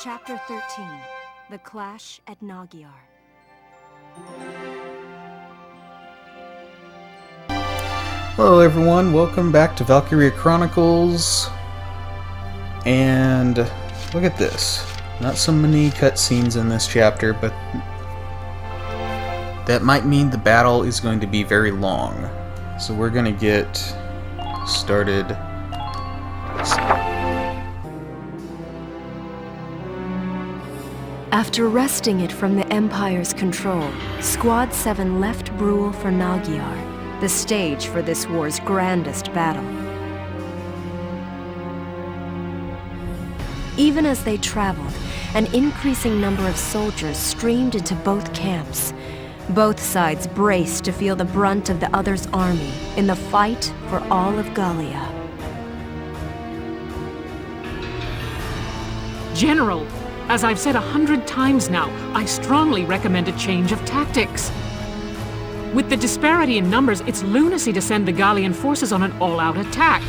Chapter 13. The Clash at Naggiar. Hello everyone, welcome back to Valkyria Chronicles. And look at this. Not so many cutscenes in this chapter, but that might mean the battle is going to be very long. So we're going to get started. After wresting it from the Empire's control, Squad 7 left Brule for Naggiar, the stage for this war's grandest battle. Even as they traveled, an increasing number of soldiers streamed into both camps. Both sides braced to feel the brunt of the other's army in the fight for all of Gallia. General, as I've said 100 times now, I strongly recommend a change of tactics. With the disparity in numbers, it's lunacy to send the Gallian forces on an all-out attack.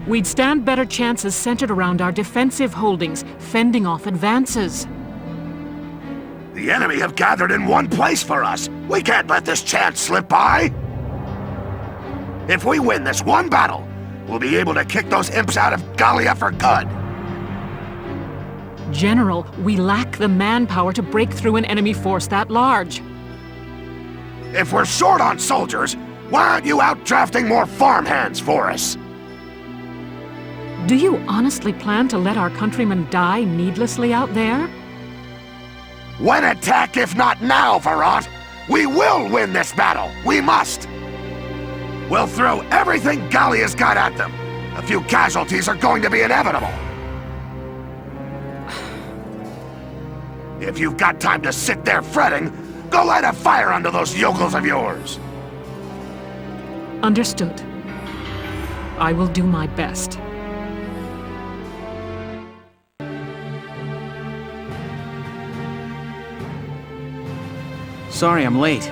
We'd stand better chances centered around our defensive holdings, fending off advances. The enemy have gathered in one place for us. We can't let this chance slip by. If we win this one battle, we'll be able to kick those imps out of Gallia for good. General, we lack the manpower to break through an enemy force that large. If we're short on soldiers, why aren't you out drafting more farmhands for us? Do you honestly plan to let our countrymen die needlessly out there? When attacked, if not now, Varant, we will win this battle. We must. We'll throw everything Gallia's got at them. A few casualties are going to be inevitable. If you've got time to sit there fretting, go light a fire under those yokels of yours. Understood. I will do my best. Sorry I'm late.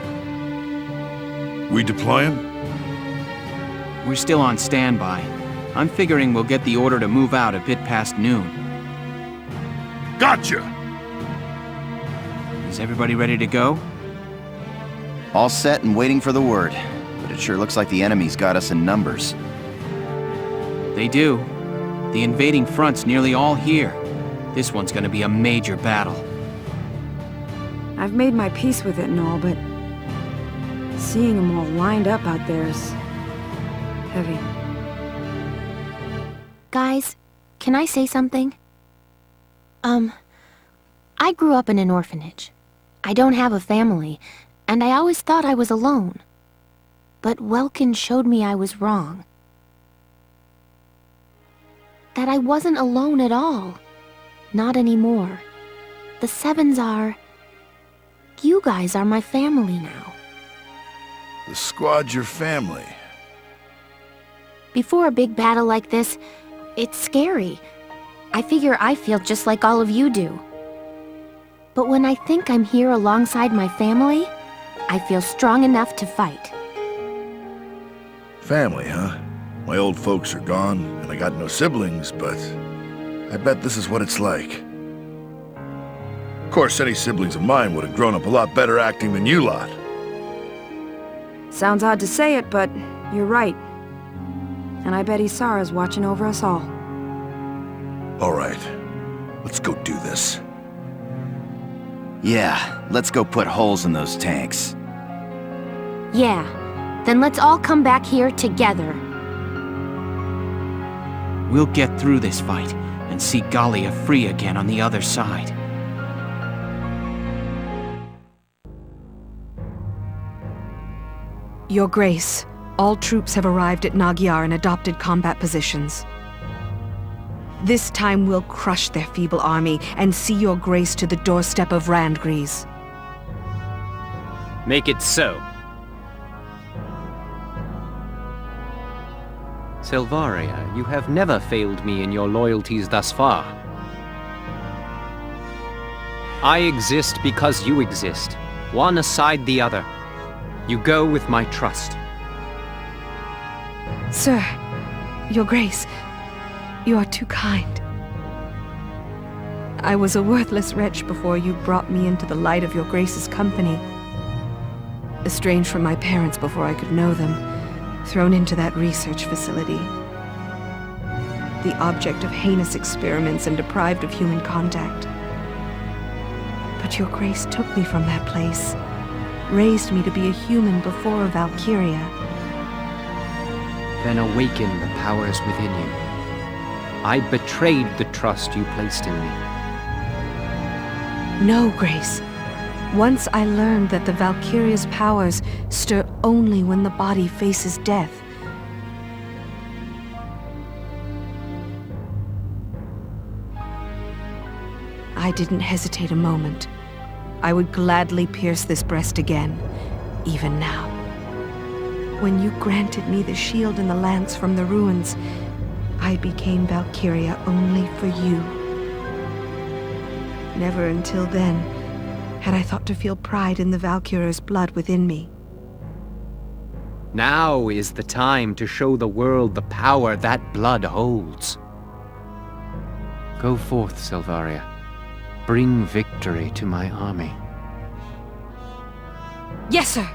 We deploying? We're still on standby. I'm figuring we'll get the order to move out a bit past noon. Gotcha! Is everybody ready to go? All set and waiting for the word, but it sure looks like the enemy's got us in numbers. They do. The invading front's nearly all here. This one's gonna be a major battle. I've made my peace with it and all, but seeing them all lined up out there is heavy. Guys, can I say something? I grew up in an orphanage. I don't have a family, and I always thought I was alone. But Welkin showed me I was wrong. That I wasn't alone at all. Not anymore. The Sevens are... You guys are my family now. The squad's your family. Before a big battle like this, it's scary. I figure I feel just like all of you do. But when I think I'm here alongside my family, I feel strong enough to fight. Family, huh? My old folks are gone, and I got no siblings, but I bet this is what it's like. Of course, any siblings of mine would have grown up a lot better acting than you lot. Sounds odd to say it, but you're right. And I bet Isara's watching over us all. All right, let's go do this. Yeah, let's go put holes in those tanks. Yeah, then let's all come back here together. We'll get through this fight and see Gallia free again on the other side. Your Grace, all troops have arrived at Naggiar and adopted combat positions. This time we'll crush their feeble army and see your Grace to the doorstep of Randgries. Make it so. Silvaria, you have never failed me in your loyalties thus far. I exist because you exist, one aside the other. You go with my trust. Sir, your Grace, you are too kind. I was a worthless wretch before you brought me into the light of your grace's company. Estranged from my parents before I could know them, thrown into that research facility. The object of heinous experiments and deprived of human contact. But your grace took me from that place, raised me to be a human before a Valkyria. Then awaken the powers within you. I betrayed the trust you placed in me. No, Grace. Once I learned that the Valkyria's powers stir only when the body faces death. I didn't hesitate a moment. I would gladly pierce this breast again, even now. When you granted me the shield and the lance from the ruins, I became Valkyria only for you. Never until then had I thought to feel pride in the Valkyria's blood within me. Now is the time to show the world the power that blood holds. Go forth, Silvaria. Bring victory to my army. Yes, sir!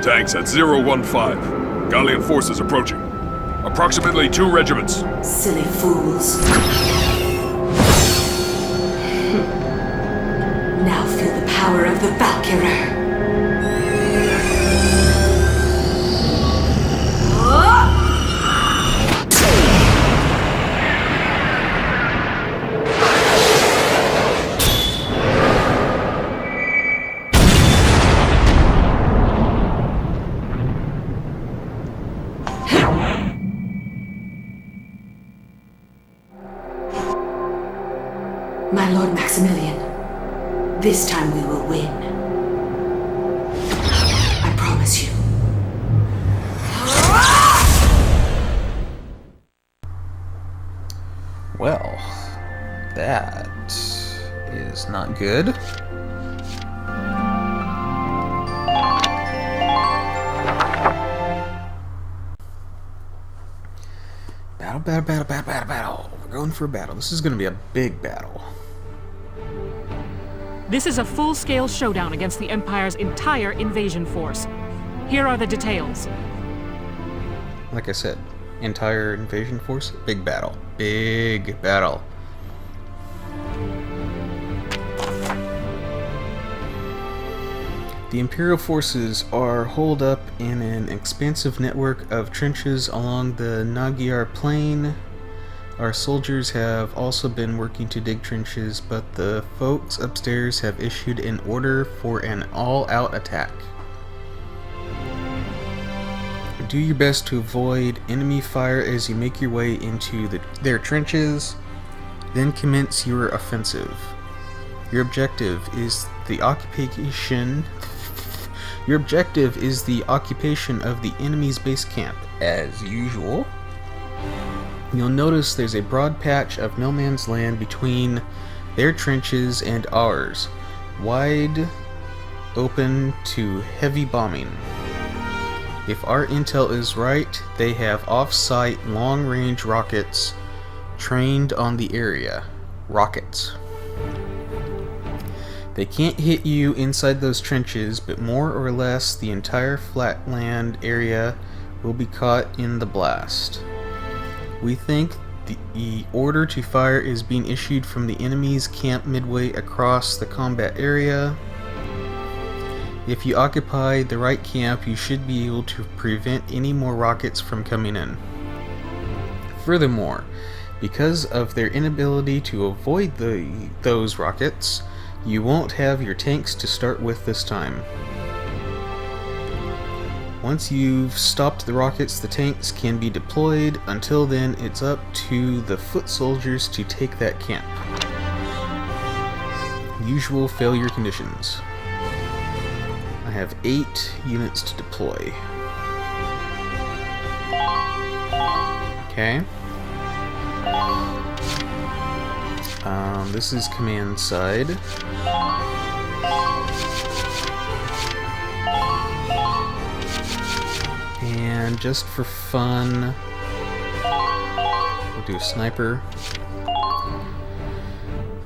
Tanks at 015. Gallian forces approaching. Approximately 2 regiments. Silly fools. Now feel the power of the Valkyrie. My Lord Maximilian, this time we will win. I promise you. Well, that is not good. Battle. We're going for a battle. This is going to be a big battle. This is a full-scale showdown against the Empire's entire invasion force. Here are the details. Like I said, entire invasion force, big battle. Big battle. The Imperial forces are holed up in an expansive network of trenches along the Naggiar plain. Our soldiers have also been working to dig trenches, but the folks upstairs have issued an order for an all-out attack. Do your best to avoid enemy fire as you make your way into their trenches, then commence your offensive. Your objective is the occupation of the enemy's base camp, as usual. You'll notice there's a broad patch of no man's land between their trenches and ours, wide open to heavy bombing. If our intel is right, they have off-site long-range rockets trained on the area. Rockets. They can't hit you inside those trenches, but more or less the entire flatland area will be caught in the blast. We think the order to fire is being issued from the enemy's camp midway across the combat area. If you occupy the right camp, you should be able to prevent any more rockets from coming in. Furthermore, because of their inability to avoid those rockets, you won't have your tanks to start with this time. Once you've stopped the rockets, the tanks can be deployed. Until then, it's up to the foot soldiers to take that camp. Usual failure conditions. I have 8 units to deploy. Okay. This is command side. And just for fun, we'll do a sniper.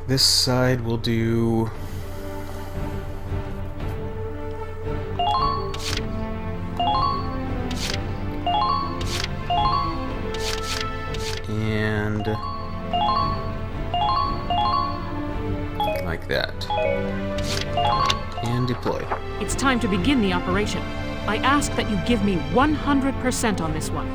This side we'll do... and... like that. And deploy. It's time to begin the operation. I ask that you give me 100% on this one.